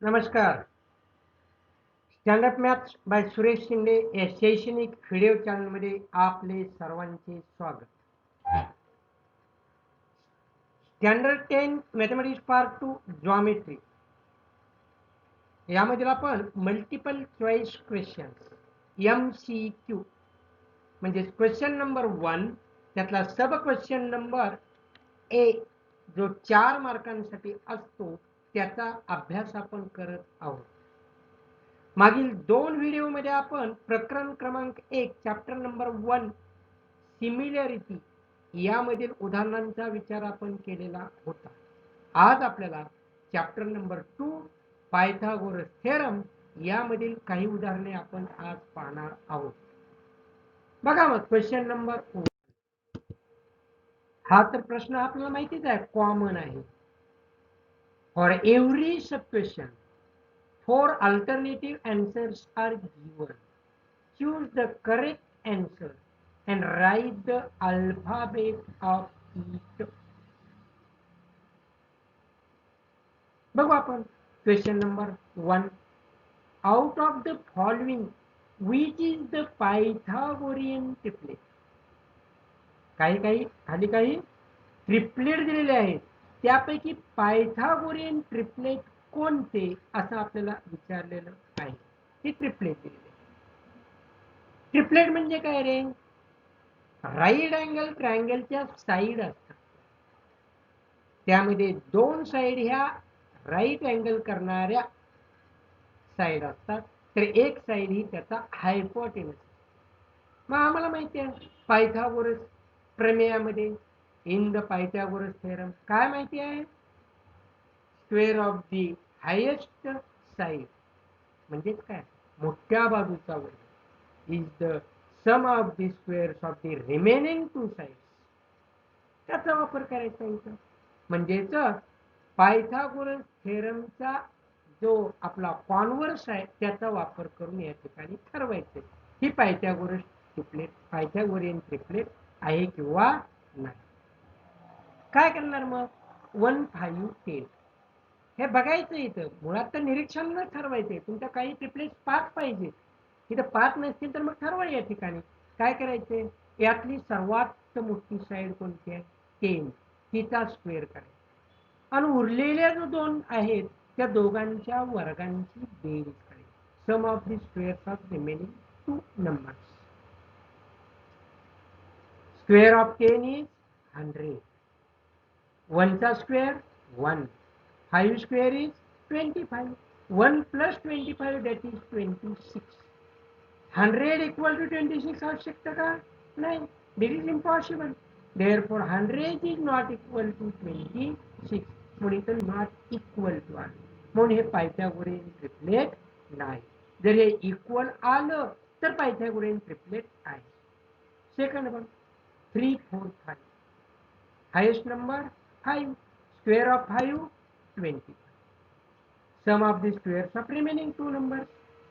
नमस्कार. Stand up maths by Suresh Shinde या शैक्षणिक व्हिडिओ चॅनलमध्ये आपले सर्वांचे स्वागत. स्टँडर्ड 10 मॅथमॅटिक्स पार्ट 2 जॉमेट्री यामधील आपण मल्टिपल चॉईस क्वेश्चन MCQ म्हणजे क्वेश्चन नंबर 1 त्यातला सब क्वेश्चन नंबर A जो 4 मार्कांसाठी असतो त्याचा अभ्यास आपण करत आहोत. मागील 2 व्हिडिओमध्ये आपण प्रकरण क्रमांक 1 चॅप्टर नंबर 1 सिमिलॅरिटी यामधील उदाहरणांचा विचार आपण केलेला होता. आज आपल्याला चॅप्टर नंबर 2 पायथागोरस थेरम यामधील काही उदाहरणे आपण आज पाहणार आहोत. बघा मग क्वेश्चन नंबर 1. हा तर प्रश्न आपल्याला माहितीच आहे, कॉमन आहे. For every sub question 4 alternative answers are given. Choose the correct answer and write the alphabet of each. बघू आपण question number 1. Out of the following which is the Pythagorean triplet? खाली काही ट्रिपलेट दिलेले आहेत, त्यापैकी Pythagorean triplet कोणते असं आपल्याला विचारलेलं आहे. हे ट्रिपलेट दिलेले. ट्रिपलेट म्हणजे काय रे? राईट अँगल ट्रायंगलच्या साईड असतात, त्यामध्ये 2 साईड ह्या राईट अँगल करणाऱ्या साईड असतात, तर एक साईड ही त्याचा हायपोटेनस. मग आम्हाला माहिती आहे पायथागोरस प्रमेयामध्ये इन द पायथागोरस थेरम काय माहिती आहे? Square of the highest side म्हणजे काय? मोठ्या बाजूचा वर्ग is the sum of the squares of the remaining 2 sides. त्याचा वापर करायचा इथं. म्हणजेच पायथागोरस थेरमचा जो आपला कॉन्व्हर्स आहे त्याचा वापर करून या ठिकाणी ठरवायचे ही पायथागोरियन ट्रिपलेट आहे किंवा नाही. काय करणार मग? 1, 5, 10 हे बघायचं. इथं मुळात तर निरीक्षण न ठरवायचे. तुमच्या काही ट्रिपलेट 5 पाहिजे, इथं 5 नसतील तर मग ठरवा. या ठिकाणी काय करायचे? यातली सर्वात मोठी साईड कोणती आहे? 10 तिचा स्क्वेअर करायचा आणि उरलेल्या जो 2 आहेत त्या दोघांच्या वर्गांची बेरीज करायची. Sum of the squares of remaining 2 numbers. Square of 10 is 100. 1 चा square 1. 5 square is 25. 1 plus 25 that is 26. 100 equal to 26 आवश्यकता का? नाही. This is impossible. Therefore 100 is not equal to 26. म्हणून इथं not equal to आलं, म्हणून हे पायथागोरियन ट्रिपलेट नाही. जर हे इक्वल आलं तर पायथागोरियन ट्रिपलेट आहे. सेकंड बघ, 3, 4, 5. Highest number 5. Square of 5 20. Sum of the squares of remaining 2 numbers.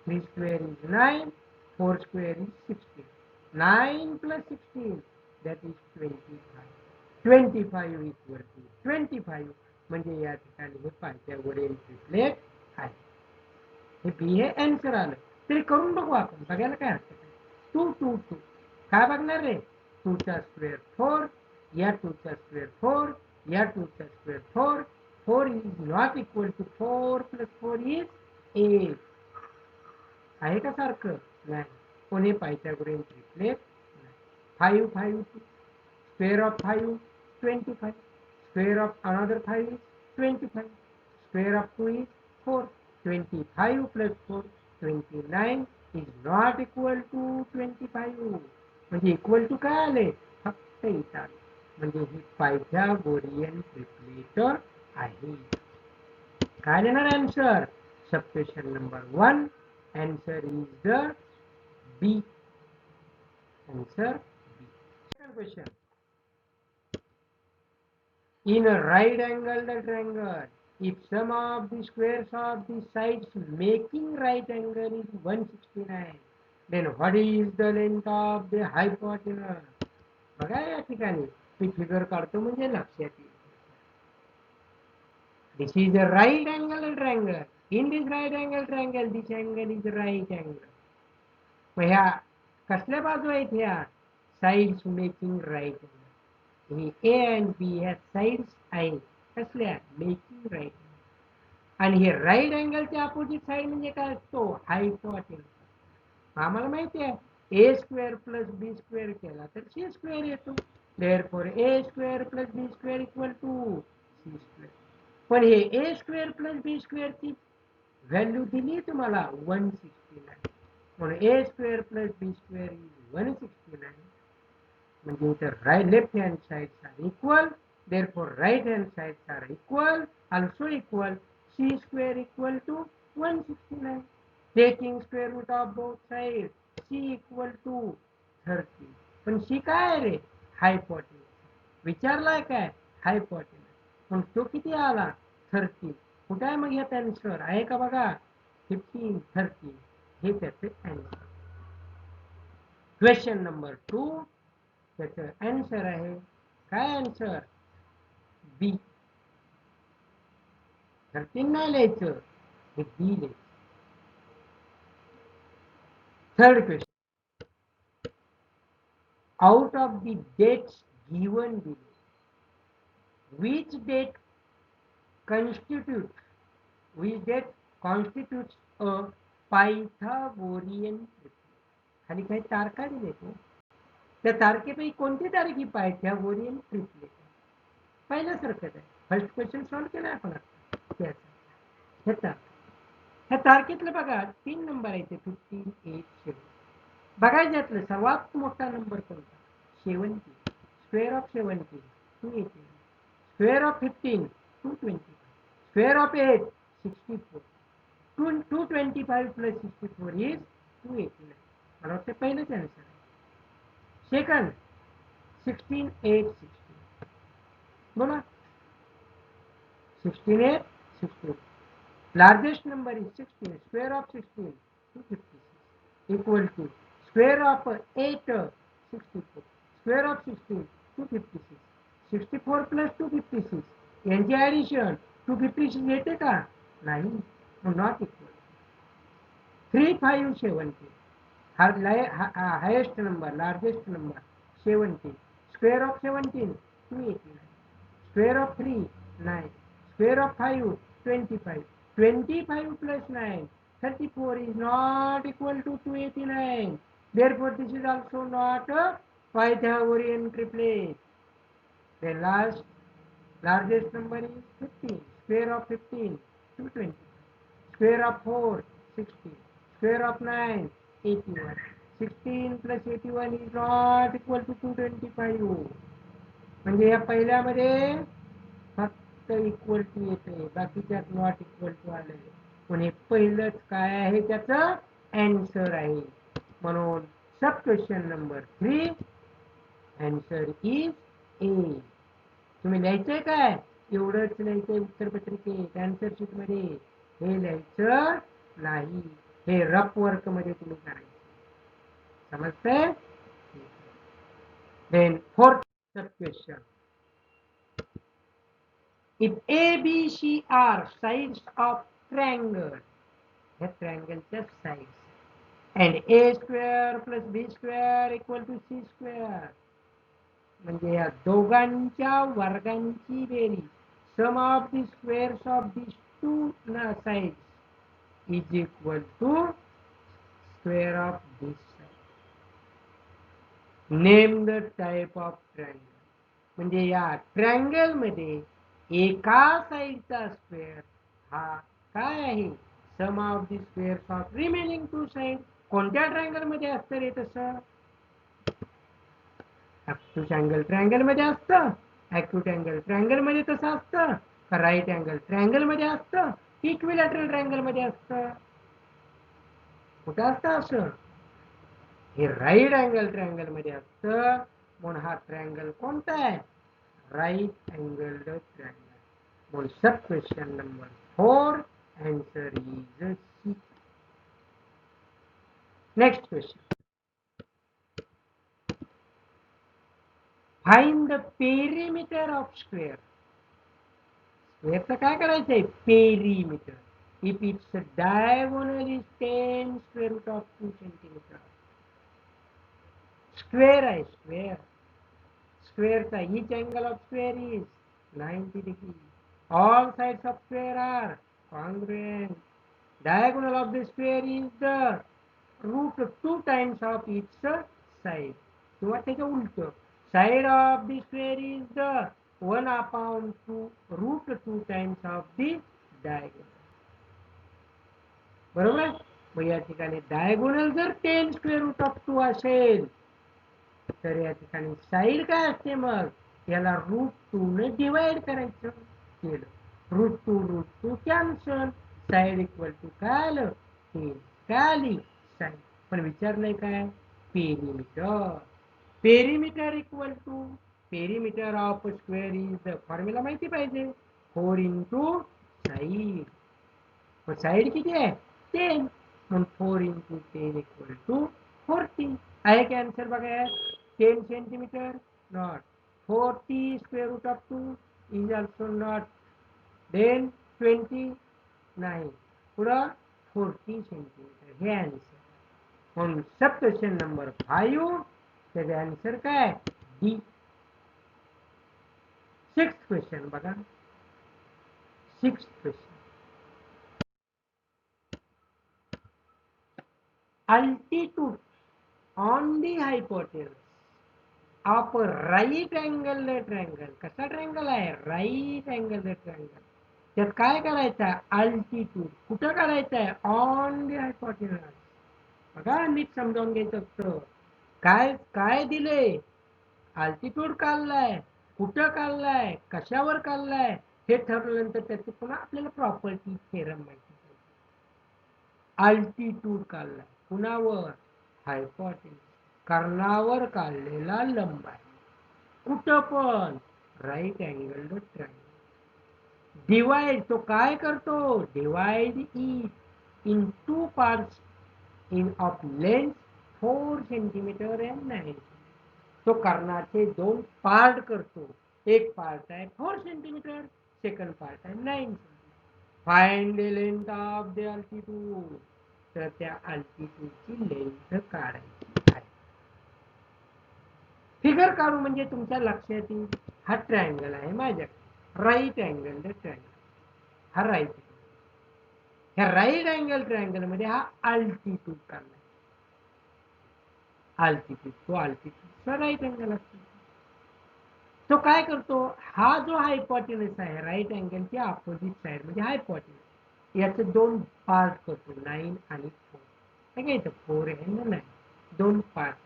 3 square is 9. 4 square is 16. 9 plus 16 that is 25. 25 equal to 25 म्हणजे या ठिकाणी हे पायथागोरियन ट्रिपलेट आहे. हे बी हे आन्सर आलं. तरी करून बघू आपण, बघायला काय हरकत आहे. 2, 2, 2 काय बघणार रे? 2 चा स्क्वेअर 4, या 2 चा स्क्वेअर 4, या 2 चा square 4. 4 is not equal to 4 plus 4 is 8. आहे का सारखं? नाही. कोणी पायथागोरियन ट्रिपलेट नाही. 5, 5, 2. Square of 5 25. Square of another 5 is 25. Square of 2 is 4. 25 plus 4 29 is not equal to 25. म्हणजे इक्वल टू काय आले? फक्त इथं आले. म्हणजे ही पायथागोरियन ट्रिपलेट आहे. काय देणार answer? Sub question number 1 answer is the B. Answer B. Second question. In a right angled triangle, if sum of the squares of the sides making right angle is 169, then what is the length of the hypotenuse? बघा या ठिकाणी me figure काढतो म्हणजे लक्षात येईल. This is a right angle triangle. In this right angle triangle, this angle is right angle. मग ह्या कसल्या बाजू आहेत ह्या साइड्स मेकिंग राईट अँगल. हे ए अँड बी ह्या साइड्स आहेत कसल्या मेकिंग राईट अँगल. आणि हे राईट अँगलच्या अपोजिट साइड म्हणजे काय असतो हायपोटेन्यूज. आम्हाला माहिती आहे A square plus B square केला तर सी स्क्वेअर येतो. Therefore A square plus B square equal to C square. पण हे ए स्क्वेअर प्लस बी स्क्वेअरची व्हॅल्यू दिली तुम्हाला 169. म्हणून A square plus B square is 169. म्हणजे इथं right left hand sides are equal. Therefore right hand sides are equal also equal. C square equal to 169. Taking square root of both side C equal to 30. पण C काय आहे रे हायपोटेन्यूज. विचारलाय काय हायपोटेन्यूज. पण तो किती आला 30. कुठे आहे मग यात आन्सर आहे का बघा 15 30 हे त्याचे आन्सर. क्वेश्चन नंबर 2 त्याचं आन्सर आहे काय आन्सर बी. 13 नाही लिहायचं हे बी लिहायचं. Third question. Out of the dates given below, which date constitutes a Pythagorean triplet. खाली काही तारखा दिले तो त्या तारखेपैकी कोणती तारीख ही पायथागोरियन ट्रिपलेट. पहिल्यासारखंच आहे. फर्स्ट क्वेश्चन सॉल्व्ह केला आपण ह्या तारखेतलं बघा 3 नंबर आहे ते 15 8 7. बघायचं यातलं सर्वात मोठा नंबर कोणता 70. Square of 70 280. Square of 15 225. Square of 8 64. 225 plus 64 is 289. मला वाटतं पहिलंच आन्सर आहे. सेकंड 16 8 16. बोला 16 8 16. Largest number is 16. Square of 16 256 equal to square of 8 64. Square of 16 256. 64 plus 256 यांची ऍडिशन 256 येते का नाही. Not equal. 3570 highest number largest number 70. Square of 17 289. Square of 3 9. Square of 5 25. 25 plus 9 34 is not equal to 289. Therefore this is also not a Pythagorean triplet. The largest number is 15. Square of 15 220. Square of 4 60. Square of 9 81. 16 plus 81 is not equal to 225. म्हणजे या पहिल्यामध्ये फक्त equal to येते बाकीच्यात not equal to आले. पण हे पहिलंच काय आहे त्याचं आन्सर आहे. म्हणून sub question number 3 answer is A. तुम्ही लिहायचंय काय एवढंच लिहायचंय उत्तरपत्रिकेत आन्सर शीट मध्ये. हे लिहायचं नाही. हे रफ वर्क मध्ये तुम्ही करायचं. समजतंय. Then fourth sub question. If A, B, C are sides of triangle, the triangle just sides, and A square plus B square equal to C square, म्हणजे या दोघांच्या वर्गांची बेरीज sum of the squares of these two sides is equal to square of this side. Name the type of triangle. म्हणजे या triangle मध्ये एका साइडचा square हा काय आहे sum of the squares of remaining 2 side. कोणत्या ट्रायंगल मध्ये असतं रे तसं ऍक्यूट अँगल ट्रायंगल मध्ये असतं. ऍक्यूट अँगल ट्रायंगल मध्ये तसं असतं का राईट अँगल ट्रायंगल मध्ये असतं इक्विलॅटरल ट्रायंगल मध्ये असतं. कुठं असतं असं हे राईट अँगल ट्रायंगल मध्ये असतं. म्हणून हा ट्रायंगल कोणता आहे right angled triangle. On sub question number 4 answer is C. Next question. Find the perimeter of square. Square चं काय करायचंय perimeter. if its diagonal is 10 square root of 2 centimeter. Square आहे square. Square each angle of square is 90 degrees. All sides of square are congruent. Diagonal of the square is the root 2 times of each side. किंवा त्याच्या उलट. Side of the square is the 1 upon 2 root 2 times of the diagonal. बरोबर. मग या ठिकाणी diagonal जर 10 square root of 2 असेल तर या ठिकाणी साईड काय असते, मग याला √2 ने डिवाइड करायचं केलं. √2 कॅन्सल. साईड इक्वल टू काय आलं, 10. काय आली साईड. पण विचारलंय काय, perimeter. Perimeter equal to perimeter of square is formula माहिती पाहिजे, 4 इंटू साईड. साईड किती आहे, 10. मग 4 इंटू 10 इक्वल टू 40. आहे की आन्सर बघा. 10 centimeter not. 40 square root of 2 is also not. Then 29 पुढं 40 centimeter. हे आन्सर. म्हणून सब क्वेश्चन नंबर 5 त्याचे आन्सर काय, डी. 6th क्वेश्चन बघा. 6th question. Altitude on the hypotenuse of a right angle triangle. कसा ट्रायंगल आहे, right angle triangle. त्यात काय करायचं आहे, अल्टिट्यूड कुठं करायचं आहे, ऑन द हायपोटेनस. बघा नीट समजावून घ्यायचं असतं. काय काय दिले, अल्टिट्यूड काढलाय, कुठं काढलाय, कशावर काढलाय, हे ठरवल्यानंतर त्याची पुन्हा आपल्याला प्रॉपर्टी थेरम माहिती पाहिजे. अल्टिट्यूड काढलाय कुणावर, हायपोटेनस. कर्णावर काढलेला लंब आहे. कुठं पण, राईट अँगल ट्रायंगल. डिवाइड तो काय करतो, divide it in 2 parts in of length 4 centimetre and 9. तो कर्णाचे 2 पार्ट करतो. एक पार्ट आहे 4 सेंटीमीटर, सेकंड पार्ट आहे 9 centimetre. Find the length of the altitude. तर त्या अल्टिट्यूडची लेंथ काढायची आहे. फिगर काढू म्हणजे तुमच्या लक्षात येईल, हा ट्रायंगल आहे माझ्याकडे, राईट अँगल ट्रायंगल. हा राईट. ह्या राईट अँगल ट्रायंगल मध्ये हा अल्टिट्यूड काढला. अल्टिट्यूड, तो अल्टिट्यूडचा राईट अँगल असतो. तो काय करतो, हा जो हायपोटेनस आहे राईट अँगलची अपोजिट साइड म्हणजे हायपोटेनस, याचे 2 पार्ट करतो, 9 आणि 4. काय घ्यायचं, 4 अँड 9, 2 पार्ट.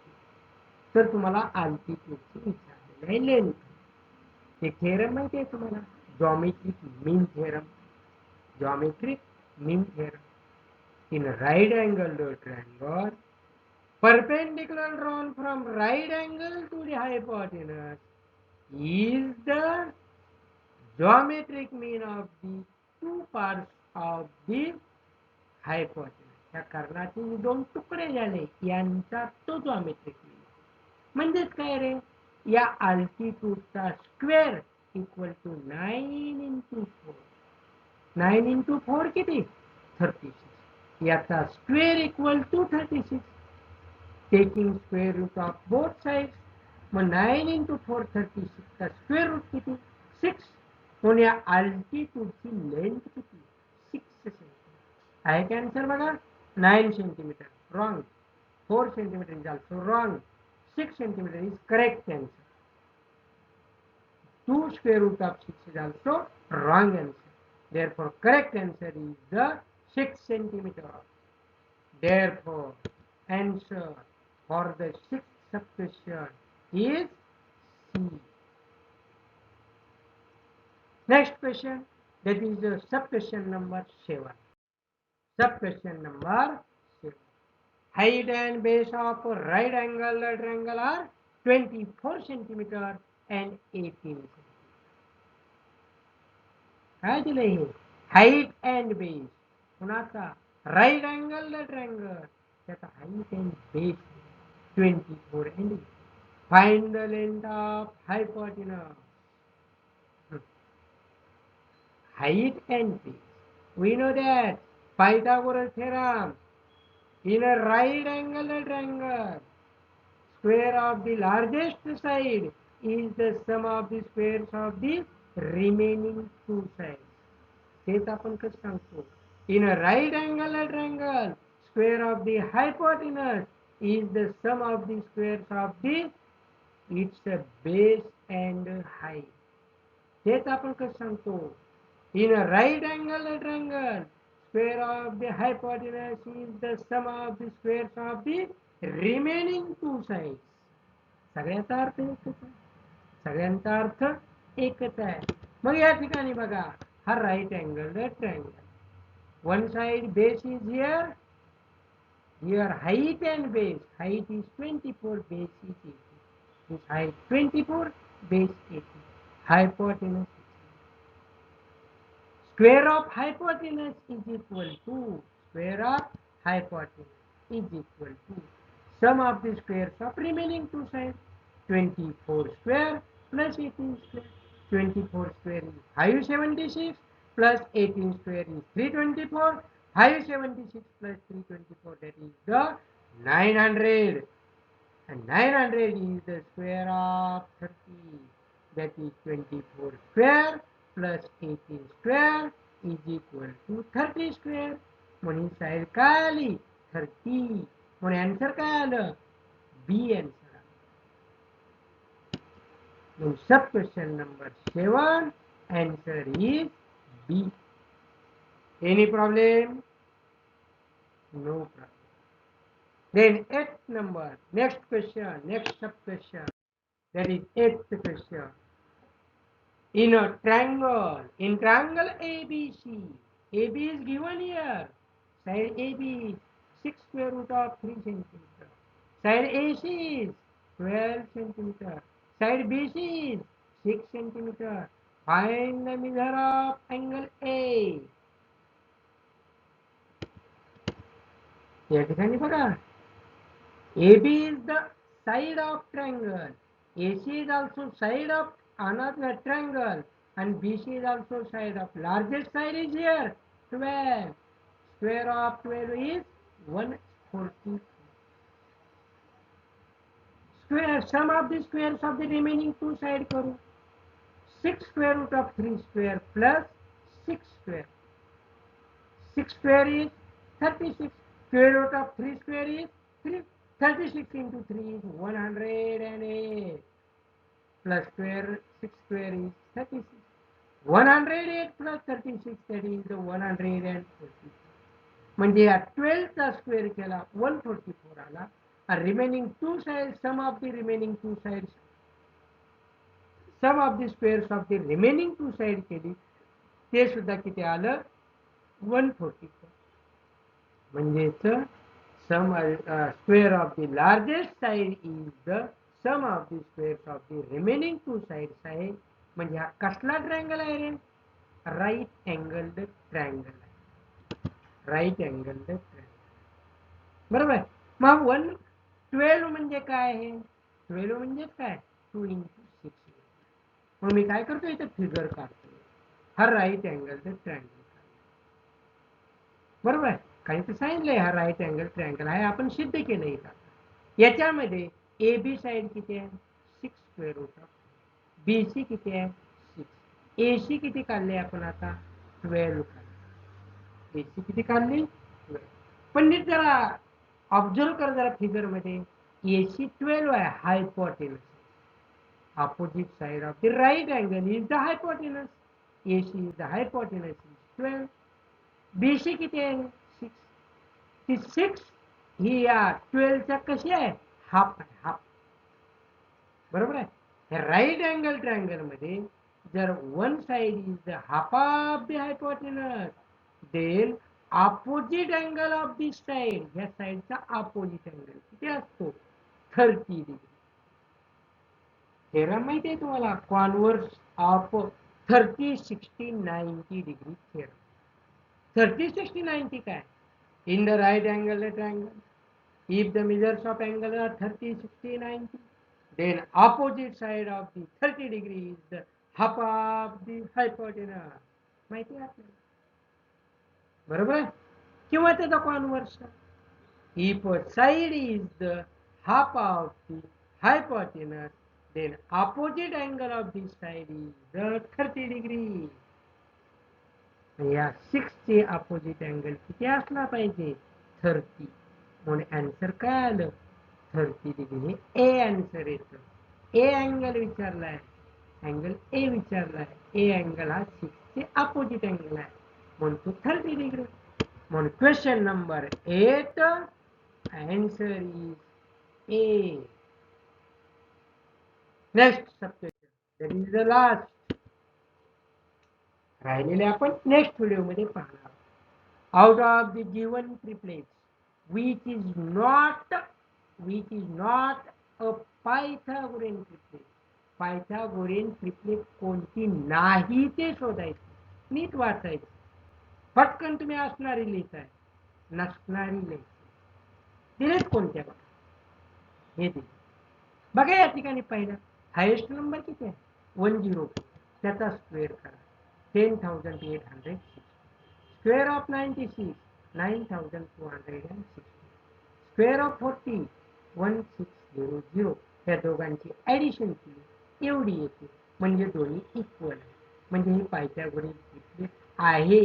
तर तुम्हाला अल्टिट्यूडची विचारलेली आहे लेंथ. ते थेरम माहिती आहे तुम्हाला, geometric mean theorem. Geometric mean theorem. In right angle triangle, perpendicular drawn from right angle to the hypotenuse is the geometric mean of the 2 parts of the hypotenuse. त्या कर्णाचे 2 तुकडे झाले, यांचा तो जॉमेट्रिक मीन. म्हणजेच काय रे, या अल्टिट्यूडचा square equal to 9 into 4. 9 into 4 किती, 36. याचा square equal to 36. Taking square root of both sides. मग 9 इंटू 4 36 चा स्क्वेअर रूट किती, 6. म्हणून या अल्टिट्यूडची लेंथ किती, 6 सेंटीमीटर. आहे का आन्सर बघा. 9 centimetre wrong, 4 centimetre is also wrong, 6 centimetre is correct answer. 2 square root of 6 is also wrong answer. Therefore, correct answer is the 6 centimeter. Therefore, answer for the 6th subquestion is C. Next question, that is the subquestion number 7. Subquestion number 7. Height and base of right angle triangle are 24 centimeter and 18 centimeter. काय दिले हे, height and base कुणाचा, right angle triangle, त्याचा height and base 24 and. Find the length of hypotenuse. Height and base We know that Pythagoras theorem. In a right angle triangle, square of the largest side is the sum of the squares of the remaining two sides. तेच आपण कसं सांगतो? In a right angle triangle, square of the hypotenuse is the sum of the squares of the its base and height. तेच आपण कसं सांगतो? In a right angle triangle, square of the hypotenuse is the sum of the squares of the remaining two sides. सगळ्याचा अर्थ एकच आहे. सगळ्यांचा अर्थ एकच आहे. मग या ठिकाणी बघा, हा right angle triangle. One side base is here height and base. Height is 24, base is 80. This height 24, base 80. Hypotenuse. Square of hypotenuse is equal to square of hypotenuse is equal to sum of the squares of remaining two sides. 24 square plus 18 square. 24 square is 576 plus 18 square is 324. 576 plus 324, that is the 900. And 900 is the square of 30. That is 24 square plus 18 square is equal to 30 square. म्हणून side काय आली? 30. म्हणून answer काय आलं? बी answer. Sub question number 7, answer is B. Any problem? No problem. Then 8th number, next question, next sub question, that is 8th question. In a triangle, in triangle ABC, AB is given here. Side AB is 6 square root of 3 centimeter. Side AC is 12 centimeter. Side BC is 6 centimeter. Find the measure of angle A. या ठिकाणी बघा, AB is the side of triangle. AC is also side of another triangle, and BC is also side of. Largest side is here 12. Square of 12 is 140. Square sum of the squares of the remaining two sides करू. 6 square root of 3 square plus 6 square. 6 square is 36. Square root of 3 square is 3. 36 into 3 is 108. Plus square 6 square is 36. 108 plus 36, that is the 144. म्हणजे या 12 चा square केला 144 आला. Remaining two side, sum of the remaining two side, sum of the squares of the remaining two side केली, ते सुद्धा किती आलं? 144. म्हणजेच sum square of the largest side is the sum of the squares of the remaining two sides आहे. म्हणजे हा कसला ट्रायंगल आहे रे? राईट अँगल्ड ट्रायंगल आहे. Right angled triangle. बरोबर. मग 112 म्हणजे काय आहे? 12 म्हणजे काय? 2 into 6. मग मी काय करतो? इथे फिगर काढतो. हा राईट अँगल्ड ट्रायंगल. बरोबर. काही तर सांगितलंय हा राईट अँगल ट्रायंगल आहे, आपण सिद्ध केलं इथं. याच्यामध्ये ए बी साइड किती आहे? 6 square root of. B C किती आहे? 6. ए सी किती काढले आपण आता? 12 काढले. ए सी किती काढली? 12. पण नीट जरा ऑब्झर्व कर जरा फिगर मध्ये. ए सी 12 आहे, hypotenuse. Opposite side of the right angle is the hypotenuse. A C is the hypotenuse is 12. B C किती आहे? 6. ती 6 ही या 12च्या कशी आहे? हाफ आहे, हाफ. बरोबर आहे. राईट अँगल ट्रायंगल मध्ये जर one side is the half of the hypotenuse, then opposite angle of the side, ह्या साइडचा ऑपोजिट अँगल किती असतो? 30 डिग्री. थेरम माहिती आहे तुम्हाला? Converse of 30, 60, 90 degree theorem. 30, 60, 90 काय? In the right angle triangle, if the measures of angle are 30, 60, 90, then opposite side of the 30 degree is the half of the hypotenuse. माहिती आहे आपल्याला? बरोबर आहे किंवा त्याचा converse. If side is the half of the hypotenuse then opposite angle of this side is the 30 degree. या 6 चे opposite angle किती असला पाहिजे 30. म्हणून आन्सर काय आलं 30 डिग्री. ए आन्सर येतो. ए अँगल विचारलाय, अँगल ए विचारलाय. ए अँगल हा 6 चे अपोजिट अँगल आहे म्हणून तो 30 डिग्री. म्हणून question number 8 answer is A. Next sub question that is the last. राहिलेले आपण नेक्स्ट व्हिडिओमध्ये पाहणार. Out of the given triplets which is not a Pythagorean triplet. Pythagorean triplet कोणती नाही ते शोधायचं. नीट वाचायचं. पटकन तुम्ही असणारी लिहिताय, नसणारी लिहायची. दिलेत कोणत्या बघा, हे दिले बघा. या ठिकाणी पहिला हायेस्ट नंबर किती आहे 104. त्याचा स्क्वेअर करा 10,860. Square of 96 9,260. Square of 40 1600. त्या दोघांची ऍडिशन केली एवढी येते म्हणजे दोन्ही इक्वल आहे. म्हणजे ही पायथागोरियन ट्रिपलेट आहे.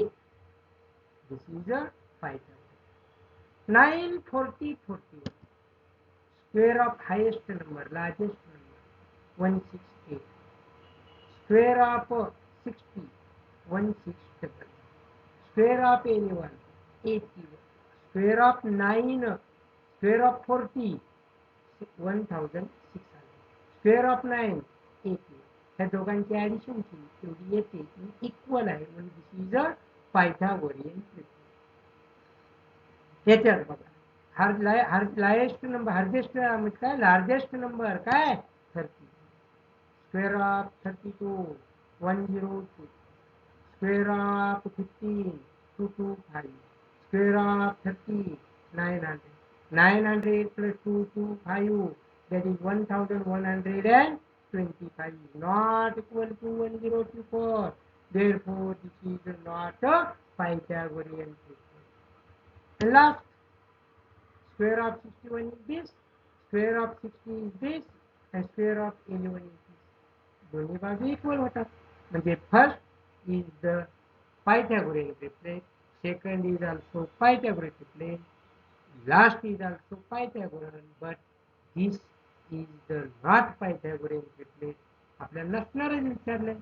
दिस is a Pythagorean. 9 40 41. Square of highest number, largest number 168. Square of 60 167. Square of 11 81. Square of 9 square of 40 1600. Square of 9 80. ह्या दोघांची ऍडिशन केली तेवढी येते इक्वल आहे म्हणजे दिस इज अ पायथागोरियन ट्रिपलेट. याच्यात बघा हार्जेस्ट नंबर काय लार्जेस्ट नंबर काय 30. Square of 32 102. Square of 15 225. Square of 30 900. 900 plus 225 that is 1125 not equal to 1024. Therefore this is not a Pythagorean triplet. And last, square of 61 is this, square of 60 is this, and square of 11 is this. दोन्ही बाजू equal होतात म्हणजे first is the Pythagorean triplet, second is also Pythagorean triplet, last is also Pythagorean, but this is the not Pythagorean triplet. आपल्याला नसणारच विचारलंय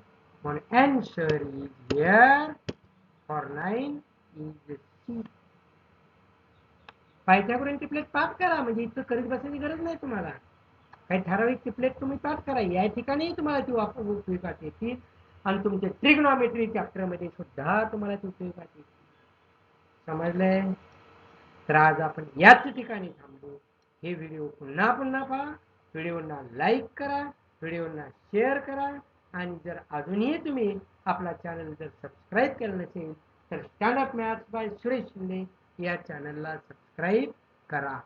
म्हणून answer is here for 9 is C. Pythagorean triplet pass करा म्हणजे इतकं करीत बसायची गरज नाही तुम्हाला. काही ठराविक ट्रिपलेट तुम्ही पास करा, या ठिकाणी तुम्हाला ती उपयोगात येतील आणि तुमच्या ट्रिग्नॉमेट्री चॅप्टर मध्ये सुद्धा तुम्हाला ती उपयोगात येतील. समजलंय? तर आज आपण याच ठिकाणी थांबू. हे व्हिडिओ पुन्हा पुन्हा पहा, व्हिडिओना लाईक करा, व्हिडिओना शेअर करा आणि जर अजूनही तुम्ही आपला चॅनल जर सबस्क्राईब केलं नसेल तर stand up maths by Suresh Shinde या चॅनलला सबस्क्राईब करा.